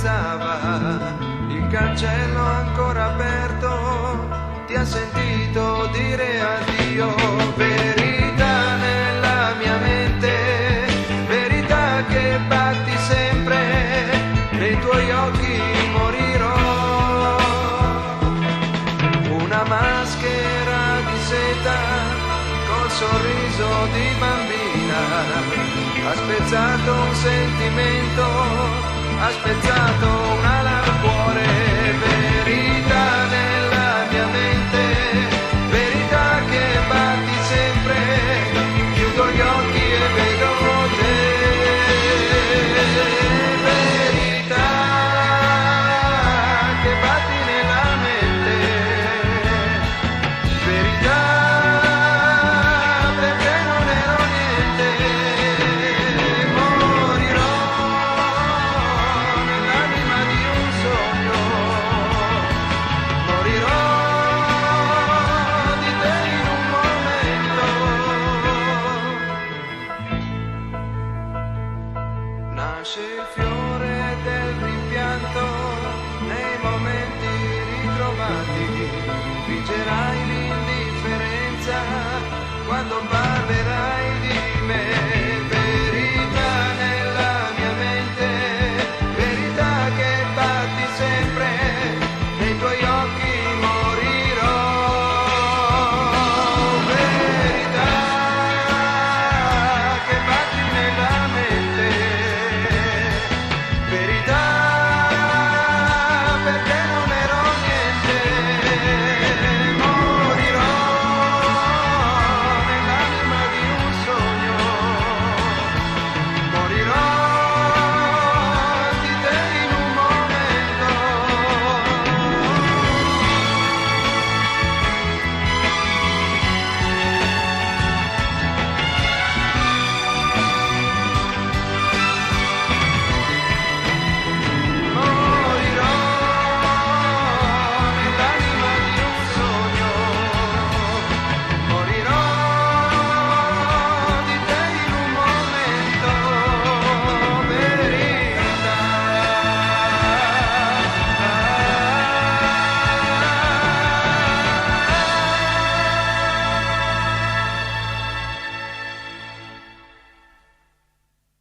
ragazzava, il cancello ancora aperto, ti ha sentito dire addio. Verità nella mia mente, verità che batti sempre, nei tuoi occhi morirò. Una maschera di seta col sorriso di bambina, ha spezzato un sentimento, ha spezzato un'ala al cuore. Verità nella mia mente, verità che batti sempre, chiudo gli occhi e vedo te. Verità che batti nella mente, verità perché non ero niente. Morirò nell'anima di un sogno, morirò di te in un momento. Nasce il fiore del rimpianto nei momenti ritrovati, vincerai l'indifferenza quando